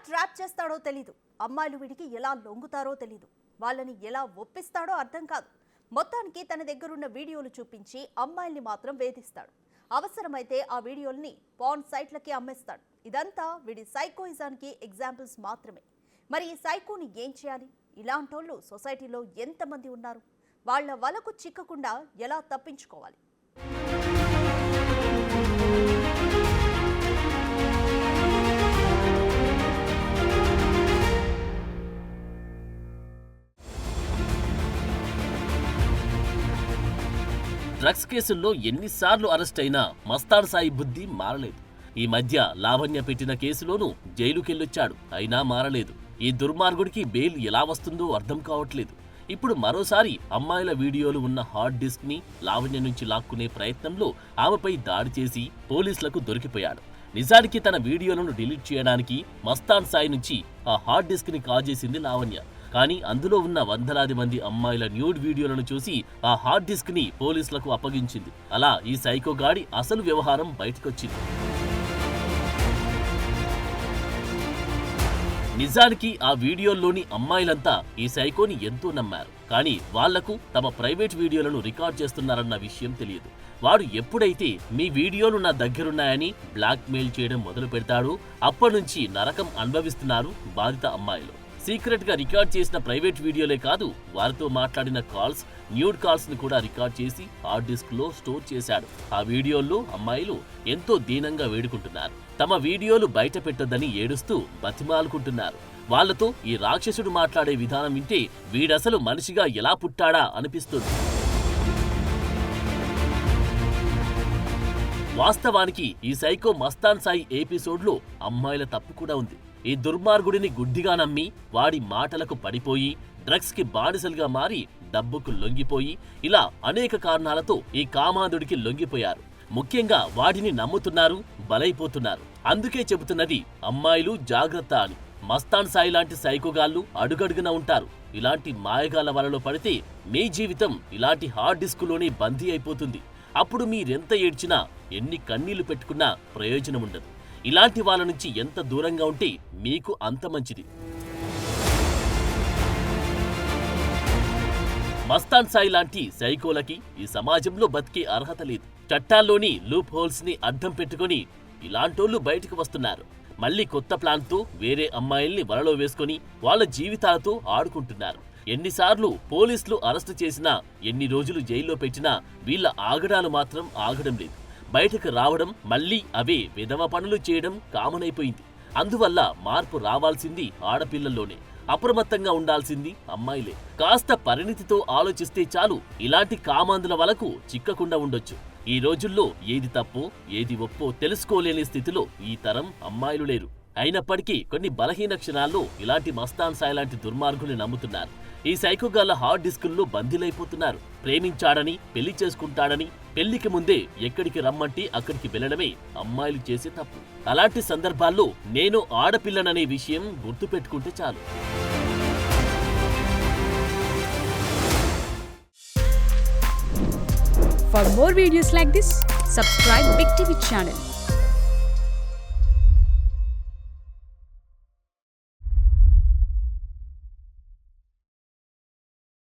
Trap చేస్తాడో తెలీదు. అమ్మాయిలు వీడికి ఎలా లొంగుతారో తెలీదు. వాళ్ళని ఎలా ఒప్పిస్తాడో అర్థం కాదు. మొత్తానికి తన దగ్గరున్న వీడియోలు చూపించి అమ్మాయిల్ని మాత్రం వేధిస్తాడు. అవసరమైతే ఆ వీడియోల్ని పార్న్ సైట్లకి అమ్మేస్తాడు. ఇదంతా వీడి సైకోయిజానికి ఎగ్జాంపుల్స్ మాత్రమే. మరి ఈ సైకోని ఏం చేయాలి? ఇలాంటోళ్ళు సొసైటీలో ఎంతమంది ఉన్నారు? వాళ్ళ వలకు చిక్కకుండా ఎలా తప్పించుకోవాలి? డ్రగ్స్ కేసుల్లో ఎన్నిసార్లు అరెస్ట్ అయినా మస్తాన్ సాయి బుద్ధి మారలేదు. ఈ మధ్య లావణ్య పెట్టిన కేసులోనూ జైలుకెళ్ళొచ్చాడు, అయినా మారలేదు. ఈ దుర్మార్గుడికి బెయిల్ ఎలా వస్తుందో అర్థం కావట్లేదు. ఇప్పుడు మరోసారి అమ్మాయిల వీడియోలు ఉన్న హార్డ్ డిస్క్ ని లావణ్య నుంచి లాక్కునే ప్రయత్నంలో ఆమెపై దాడి చేసి పోలీసులకు దొరికిపోయాడు. నిజానికి తన వీడియోలను డిలీట్ చేయడానికి మస్తాన్ సాయి నుంచి ఆ హార్డ్ డిస్క్ ని కాజేసింది లావణ్య. కానీ అందులో ఉన్న వందలాది మంది అమ్మాయిల న్యూడ్ వీడియోలను చూసి ఆ హార్డ్ డిస్క్ ని పోలీసులకు అప్పగించింది. అలా ఈ సైకో గాడి అసలు వ్యవహారం బయటకొచ్చింది. నిజానికి ఆ వీడియోల్లోని అమ్మాయిలంతా ఈ సైకోని ఎంతో నమ్మారు. కానీ వాళ్లకు తమ ప్రైవేట్ వీడియోలను రికార్డ్ చేస్తున్నారన్న విషయం తెలియదు. వాడు ఎప్పుడైతే మీ వీడియోలు నా దగ్గరున్నాయని బ్లాక్ మెయిల్ చేయడం మొదలు పెడతాడో అప్పటినుంచి నరకం అనుభవిస్తున్నారు బాధిత అమ్మాయిలు. సీక్రెట్ గా రికార్డ్ చేసిన ప్రైవేట్ వీడియోలే కాదు, వారితో మాట్లాడిన కాల్స్, న్యూడ్ కాల్స్ ని కూడా రికార్డ్ చేసి హార్డ్ డిస్క్ లో స్టోర్ చేశాడు. ఆ వీడియోల్లో అమ్మాయిలు ఎంతో దీనంగా వేడుకుంటున్నారు. తమ వీడియోలు బయట పెట్టొద్దని ఏడుస్తూ బతిమాలుకుంటున్నారు. వాళ్లతో ఈ రాక్షసుడు మాట్లాడే విధానం వింటే వీడసలు మనిషిగా ఎలా పుట్టాడా అనిపిస్తుంది. వాస్తవానికి ఈ సైకో మస్తాన్ సాయి ఎపిసోడ్లో అమ్మాయిల తప్పు కూడా ఉంది. ఈ దుర్మార్గుడిని గుడ్డిగా నమ్మి వాడి మాటలకు పడిపోయి డ్రగ్స్ కి బానిసలుగా మారి డబ్బుకు లొంగిపోయి ఇలా అనేక కారణాలతో ఈ కామాంధుడికి లొంగిపోయారు. ముఖ్యంగా వాడిని నమ్ముతున్నారు, బలైపోతున్నారు. అందుకే చెబుతున్నది అమ్మాయిలు జాగ్రత్త అని. మస్తాన్ సాయి లాంటి సైకోగాళ్లు అడుగడుగున ఉంటారు. ఇలాంటి మాయగాళ్ల వలలో పడితే మీ జీవితం ఇలాంటి హార్డ్ డిస్కులోనే బందీ అయిపోతుంది. అప్పుడు మీరెంత ఏడ్చినా, ఎన్ని కన్నీళ్లు పెట్టుకున్నా ప్రయోజనం ఉండదు. ఇలాంటి వాళ్ళ నుంచి ఎంత దూరంగా ఉంటే మీకు అంత మంచిది. మస్తాన్ సాయి లాంటి సైకోలకి ఈ సమాజంలో బతికే అర్హత లేదు. చట్టాల్లోని లూప్ హోల్స్ ని అడ్డం పెట్టుకుని ఇలాంటోళ్లు బయటకు వస్తున్నారు. మళ్లీ కొత్త ప్లాన్ తో వేరే అమ్మాయిల్ని వలలో వేసుకుని వాళ్ళ జీవితాలతో ఆడుకుంటున్నారు. ఎన్నిసార్లు పోలీసులు అరెస్టు చేసినా, ఎన్ని రోజులు జైల్లో పెట్టినా వీళ్ళ ఆగడాలు మాత్రం ఆగడం లేదు. బయటకు రావడం, మళ్లీ అవే విధవ పనులు చేయడం కామన్ అయిపోయింది. అందువల్ల మార్పు రావాల్సింది ఆడపిల్లల్లోనే. అప్రమత్తంగా ఉండాల్సింది అమ్మాయిలే. కాస్త పరిణితితో ఆలోచిస్తే చాలు, ఇలాంటి కామాంధుల వలకు చిక్కకుండా ఉండొచ్చు. ఈ రోజుల్లో ఏది తప్పో ఏది ఒప్పో తెలుసుకోలేని స్థితిలో ఈ తరం అమ్మాయిలు లేరు. అయినప్పటికీ కొన్ని బలహీన క్షణాల్లో ఇలాంటి మస్తాన్ సాయి లాంటి దుర్మార్గుల్ని నమ్ముతున్నారు. ఈ సైకోగాళ్ల హార్డ్ డిస్కుల్లో బందీలైపోతున్నారు. ప్రేమించాడని, పెళ్లి చేసుకుంటాడని పెళ్లికి ముందే ఎక్కడికి రమ్మంటే అక్కడికి వెళ్లడమే అమ్మాయిలు చేసే తప్పు. అలాంటి సందర్భాల్లో నేను ఆడపిల్లననే విషయం గుర్తుపెట్టుకుంటే చాలు. For more videos like this, subscribe Big TV channel.